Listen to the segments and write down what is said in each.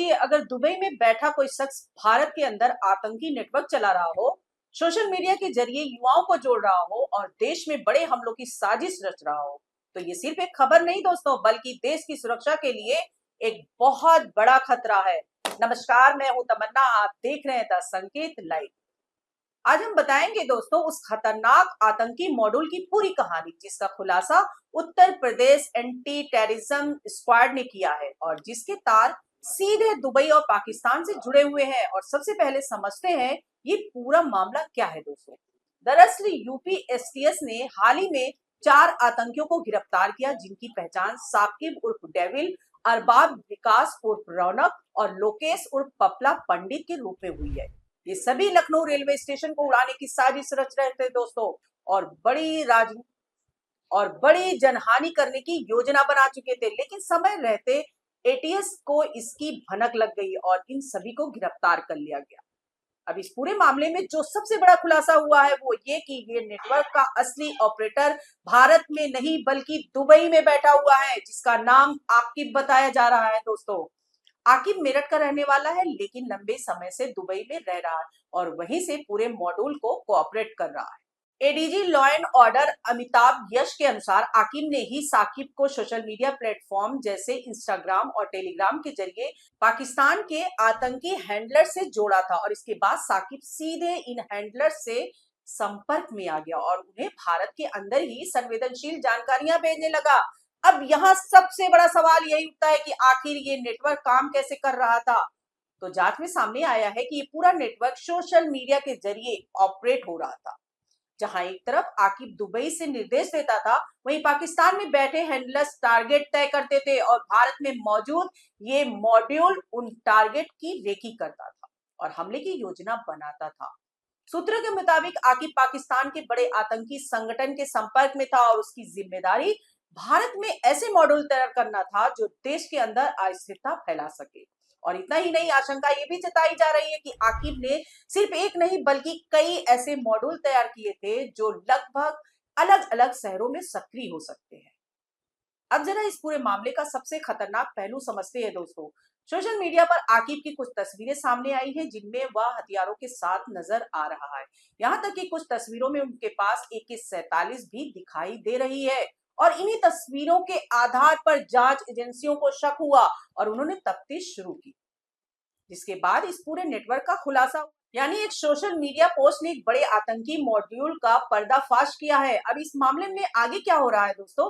सोचिए अगर दुबई में बैठा कोई शख्स भारत के अंदर आतंकी नेटवर्क चला रहा हो, सोशल मीडिया के जरिए युवाओं को जोड़ रहा हो और देश में बड़े हमलों की साजिश रच रहा हो, तो ये सिर्फ एक खबर नहीं दोस्तों, बल्कि देश की सुरक्षा के लिए एक बहुत बड़ा खतरा है। नमस्कार, मैं हूं तमन्ना, आप देख रहे हैं द संकेत लाइव। आज हम बताएंगे दोस्तों उस खतरनाक आतंकी मॉड्यूल की पूरी कहानी, जिसका खुलासा Uttar Pradesh anti terrorism squad ने किया है और जिसके तार सीधे दुबई और पाकिस्तान से जुड़े हुए हैं। और सबसे पहले समझते हैं ये पूरा मामला क्या है दोस्तों। दरअसल यूपी एसटीएस ने हाल ही में 4 आतंकियों को गिरफ्तार किया, जिनकी पहचान साकिब उर्फ डेविल, अरबाब विकास उर्फ रौनक और लोकेश उर्फ पपला पंडित के रूप में हुई है। ये सभी लखनऊ रेलवे स्टेशन को उड़ाने की साजिश रच रहे थे दोस्तों और बड़ी जनहानि करने की योजना बना चुके थे, लेकिन समय रहते एटीएस को इसकी भनक लग गई और इन सभी को गिरफ्तार कर लिया गया। अब इस पूरे मामले में जो सबसे बड़ा खुलासा हुआ है वो ये कि ये नेटवर्क का असली ऑपरेटर भारत में नहीं बल्कि दुबई में बैठा हुआ है, जिसका नाम आकिब बताया जा रहा है दोस्तों। आकिब मेरठ का रहने वाला है, लेकिन लंबे समय से दुबई में रह रहा है और वहीं से पूरे मॉड्यूल को कोऑपरेट कर रहा है। ADG law and order Amitabh Yash के अनुसार आकिब ने ही साकिब को सोशल मीडिया प्लेटफॉर्म जैसे इंस्टाग्राम और टेलीग्राम के जरिए पाकिस्तान के आतंकी हैंडलर से जोड़ा था और इसके बाद साकिब सीधे इन हैंडलर से संपर्क में आ गया और उन्हें भारत के अंदर ही संवेदनशील जानकारियां भेजने लगा। अब यहाँ सबसे बड़ा सवाल यही उठता है कि आखिर ये नेटवर्क काम कैसे कर रहा था। तो जांच में सामने आया है कि ये पूरा नेटवर्क सोशल मीडिया के जरिए ऑपरेट हो रहा था। जहां एक तरफ आकिब दुबई से निर्देश देता था, वहीं पाकिस्तान में बैठे हैंडलर्स टारगेट तय करते थे और भारत में मौजूद ये मॉड्यूल उन टारगेट की रेकी करता था और हमले की योजना बनाता था। सूत्रों के मुताबिक आकिब पाकिस्तान के बड़े आतंकी संगठन के संपर्क में था और उसकी जिम्मेदारी भारत में ऐसे मॉड्यूल तैयार करना था जो देश के अंदर अस्थिरता फैला सके। और इतना ही नहीं, आशंका ये भी जताई जा रही है कि आकिब ने सिर्फ एक नहीं बल्कि कई ऐसे मॉड्यूल तैयार किए थे जो लगभग अलग अलग शहरों में सक्रिय हो सकते हैं। अब जरा इस पूरे मामले का सबसे खतरनाक पहलू समझते हैं दोस्तों। सोशल मीडिया पर आकिब की कुछ तस्वीरें सामने आई हैं, जिनमें वह हथियारों के साथ नजर आ रहा है। यहाँ तक कि कुछ तस्वीरों में उनके पास AK-47 भी दिखाई दे रही है और इन्हीं तस्वीरों के आधार पर जांच एजेंसियों को शक हुआ और उन्होंने तफ्तीश शुरू की, जिसके बाद इस पूरे नेटवर्क का खुलासा, यानी एक सोशल मीडिया पोस्ट ने एक बड़े आतंकी मॉड्यूल का पर्दाफाश किया है। अब इस मामले में आगे क्या हो रहा है दोस्तों।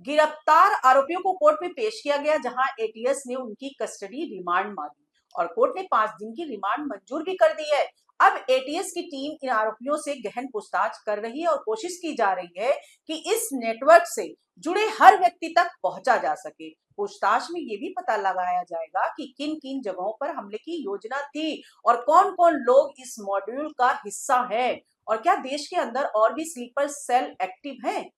गिरफ्तार आरोपियों को कोर्ट में पेश किया गया, जहां एटीएस ने उनकी कस्टडी रिमांड मांगी और कोर्ट ने 5 दिन की रिमांड मंजूर भी कर दी है। अब एटीएस की टीम इन आरोपियों से गहन पूछताछ कर रही है और कोशिश की जा रही है कि इस नेटवर्क से जुड़े हर व्यक्ति तक पहुंचा जा सके। पूछताछ में ये भी पता लगाया जाएगा कि किन किन जगहों पर हमले की योजना थी और कौन कौन लोग इस मॉड्यूल का हिस्सा है और क्या देश के अंदर और भी स्लीपर सेल एक्टिव हैं।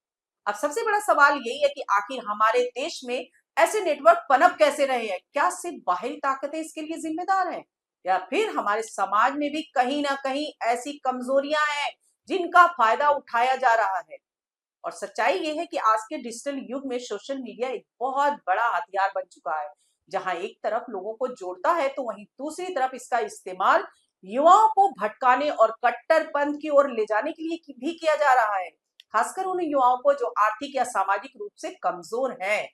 अब सबसे बड़ा सवाल यही है कि आखिर हमारे देश में ऐसे नेटवर्क पनप कैसे रहे हैं। क्या सिर्फ बाहरी ताकतें इसके लिए जिम्मेदार हैं या फिर हमारे समाज में भी कहीं ना कहीं ऐसी कमजोरियां हैं जिनका फायदा उठाया जा रहा है। और सच्चाई ये है कि आज के डिजिटल युग में सोशल मीडिया एक बहुत बड़ा हथियार बन चुका है, जहां एक तरफ लोगों को जोड़ता है तो वहीं दूसरी तरफ इसका इस्तेमाल युवाओं को भटकाने और कट्टरपंथ की ओर ले जाने के लिए भी किया जा रहा है। खासकर उन युवाओं को जो आर्थिक या सामाजिक रूप से कमजोर हैं,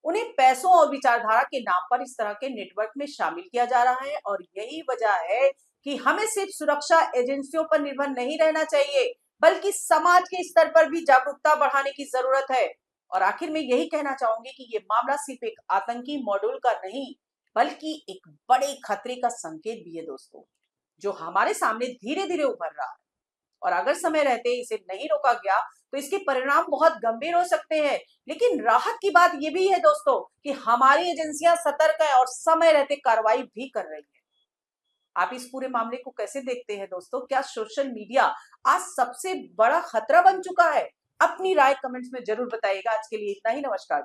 उन्हें पैसों और विचारधारा के नाम पर इस तरह के नेटवर्क में शामिल किया जा रहा है। और यही वजह है कि हमें सिर्फ सुरक्षा एजेंसियों पर निर्भर नहीं रहना चाहिए, बल्कि समाज के स्तर पर भी जागरूकता बढ़ाने की जरूरत है। और आखिर में यही कहना चाहूंगी कि ये मामला सिर्फ एक आतंकी मॉड्यूल का नहीं, बल्कि एक बड़े खतरे का संकेत भी है दोस्तों, जो हमारे सामने धीरे धीरे उभर रहा है। और अगर समय रहते इसे नहीं रोका गया तो इसके परिणाम बहुत गंभीर हो सकते हैं। लेकिन राहत की बात यह भी है दोस्तों कि हमारी एजेंसियां सतर्क है और समय रहते कार्रवाई भी कर रही है। आप इस पूरे मामले को कैसे देखते हैं दोस्तों? क्या सोशल मीडिया आज सबसे बड़ा खतरा बन चुका है? अपनी राय कमेंट्स में जरूर बताइएगा। आज के लिए इतना ही, नमस्कार।